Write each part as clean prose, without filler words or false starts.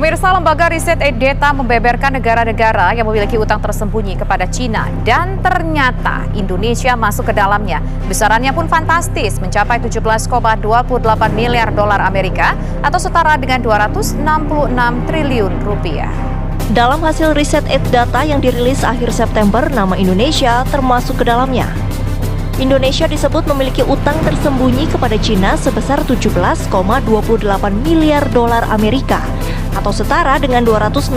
Pemirsa, lembaga riset Data membeberkan negara-negara yang memiliki utang tersembunyi kepada Cina dan ternyata Indonesia masuk ke dalamnya. Besarannya pun fantastis, mencapai 17,28 miliar dolar Amerika atau setara dengan 266 triliun rupiah. Dalam hasil riset Data yang dirilis akhir September, nama Indonesia termasuk ke dalamnya. Indonesia disebut memiliki utang tersembunyi kepada Cina sebesar 17,28 miliar dolar Amerika atau setara dengan 266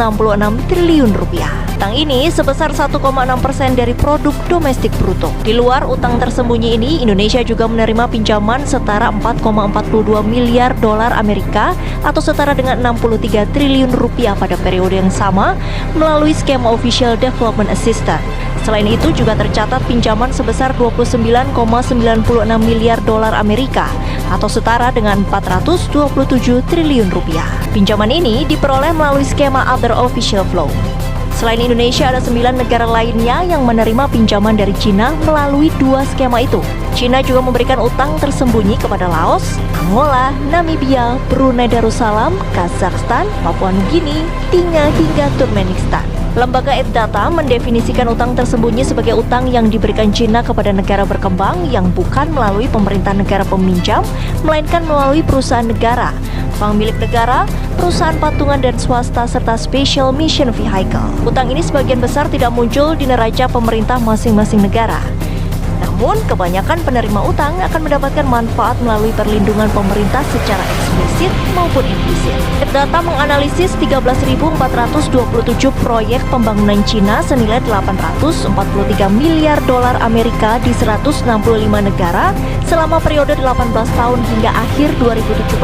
triliun rupiah. Utang ini sebesar 1,6% dari produk domestik bruto. Di luar utang tersembunyi ini, Indonesia juga menerima pinjaman setara 4,42 miliar dolar Amerika atau setara dengan 63 triliun rupiah pada periode yang sama melalui skema Official Development Assistance. Selain itu juga tercatat pinjaman sebesar 29,96 miliar dolar Amerika atau setara dengan 427 triliun rupiah. Pinjaman ini diperoleh melalui skema Other Official Flow. Selain Indonesia, ada 9 negara lainnya yang menerima pinjaman dari Cina melalui dua skema itu. Cina juga memberikan utang tersembunyi kepada Laos, Angola, Namibia, Brunei Darussalam, Kazakhstan, Papua Nugini, hingga Turkmenistan. Lembaga Data mendefinisikan utang tersembunyi sebagai utang yang diberikan Cina kepada negara berkembang yang bukan melalui pemerintah negara peminjam, melainkan melalui perusahaan negara, bank milik negara, perusahaan patungan dan swasta, serta Special Mission Vehicle. Utang ini sebagian besar tidak muncul di neraca pemerintah masing-masing negara. Namun, kebanyakan penerima utang akan mendapatkan manfaat melalui perlindungan pemerintah secara eksplisit maupun implisit. Data menganalisis 13.427 proyek pembangunan Cina senilai 843 miliar dolar Amerika di 165 negara selama periode 18 tahun hingga akhir 2017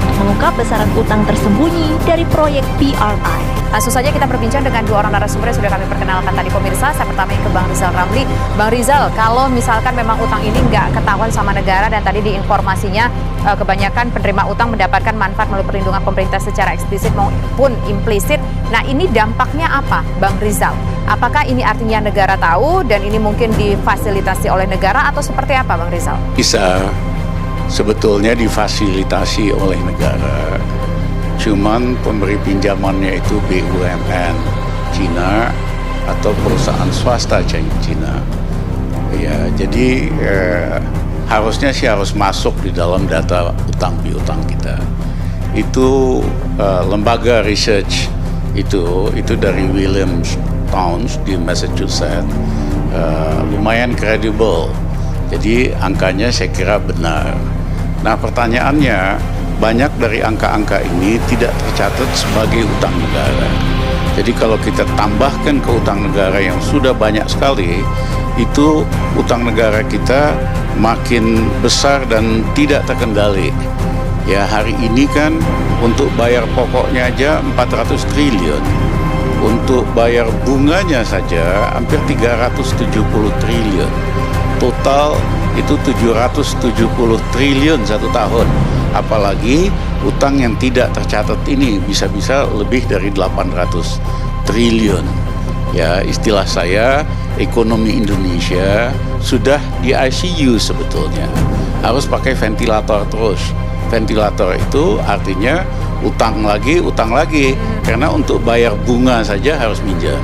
untuk mengungkap besaran utang tersembunyi dari proyek PRI. Langsung saja kita berbincang dengan dua orang narasumber yang sudah kami perkenalkan tadi pemirsa. Saya pertama ke Bang Rizal Ramli. Bang Rizal, kalau misalkan memang utang ini nggak ketahuan sama negara dan tadi di informasinya kebanyakan penerima utang mendapatkan manfaat melalui perlindungan pemerintah secara eksplisit maupun implisit. Nah, ini dampaknya apa, Bang Rizal? Apakah ini artinya negara tahu dan ini mungkin difasilitasi oleh negara atau seperti apa, Bang Rizal? Bisa sebetulnya difasilitasi oleh negara. Cuman pemberi pinjamannya itu BUMN Cina atau perusahaan swasta Cina. Ya, jadi harusnya sih harus masuk di dalam data utang piutang kita. Itu lembaga research itu dari Williams Towns di Massachusetts, lumayan kredibel. Jadi angkanya saya kira benar. Nah, pertanyaannya, banyak dari angka-angka ini tidak tercatat sebagai utang negara. Jadi kalau kita tambahkan ke utang negara yang sudah banyak sekali, itu utang negara kita makin besar dan tidak terkendali. Ya, hari ini kan untuk bayar pokoknya aja 400 triliun. Untuk bayar bunganya saja hampir 370 triliun. Total itu 770 triliun satu tahun. Apalagi utang yang tidak tercatat ini bisa-bisa lebih dari 800 triliun. Ya, istilah saya, ekonomi Indonesia sudah di ICU sebetulnya. Harus pakai ventilator terus. Ventilator itu artinya utang lagi, karena untuk bayar bunga saja harus minjam.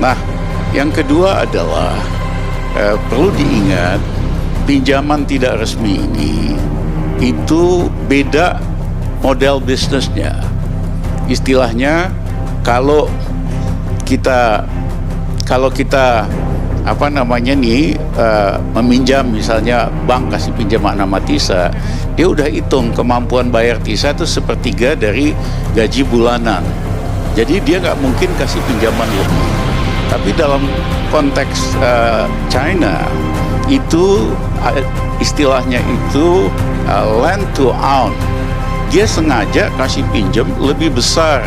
Nah, yang kedua adalah perlu diingat, pinjaman tidak resmi ini itu beda model bisnisnya. Istilahnya kalau kita meminjam, misalnya bank kasih pinjaman nama Tisa, dia udah hitung kemampuan bayar Tisa itu sepertiga dari gaji bulanan. Jadi dia nggak mungkin kasih pinjaman lebih. Tapi dalam konteks China itu istilahnya itu lend to own. Dia sengaja kasih pinjam lebih besar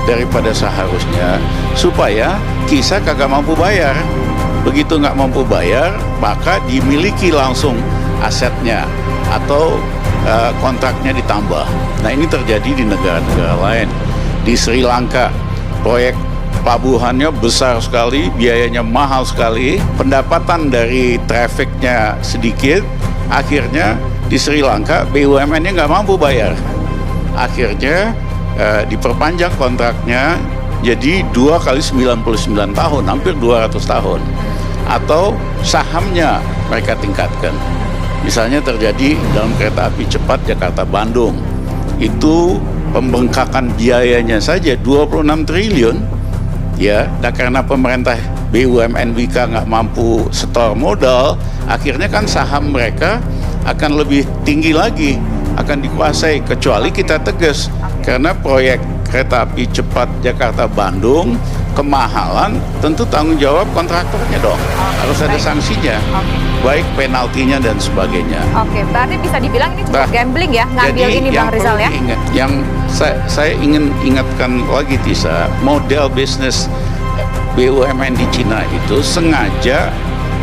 daripada seharusnya supaya Tisa kagak mampu bayar. Begitu nggak mampu bayar, maka dimiliki langsung asetnya atau kontraknya ditambah. Nah, ini terjadi di negara-negara lain. Di Sri Lanka, proyek pelabuhannya besar sekali, biayanya mahal sekali, pendapatan dari trafficnya sedikit, akhirnya di Sri Lanka BUMN-nya nggak mampu bayar. Akhirnya diperpanjang kontraknya jadi 2 kali 99 tahun, hampir 200 tahun. Atau sahamnya mereka tingkatkan. Misalnya terjadi dalam kereta api cepat Jakarta-Bandung, itu pembengkakan biayanya saja 26 triliun, ya, dan karena pemerintah BUMN Wika nggak mampu setor modal, akhirnya kan saham mereka akan lebih tinggi lagi, akan dikuasai, kecuali kita tegas, karena proyek kereta api cepat Jakarta-Bandung kemahalan, tentu tanggung jawab kontraktornya dong, harus ada sanksinya, baik penaltinya dan sebagainya. Oke, berarti bisa dibilang ini cukup gambling ya, ngambil Jadi ini Bang Rizal ya? Yang saya ingin ingatkan lagi, Tisa, model bisnis BUMN di Cina itu sengaja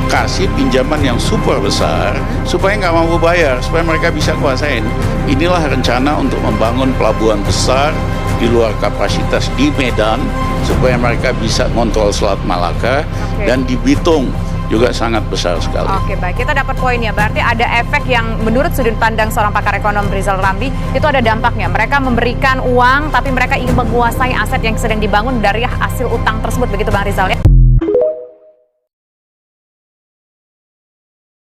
kasih pinjaman yang super besar supaya nggak mampu bayar, supaya mereka bisa kuasain. Inilah rencana untuk membangun pelabuhan besar di luar kapasitas di Medan supaya mereka bisa kontrol Selat Malaka, dan di Bitung juga sangat besar sekali. Oke, baik, kita dapat poinnya. Berarti ada efek yang menurut sudut pandang seorang pakar ekonom Rizal Ramli itu ada dampaknya. Mereka memberikan uang tapi mereka ingin menguasai aset yang sedang dibangun dari hasil utang tersebut, begitu Bang Rizal ya?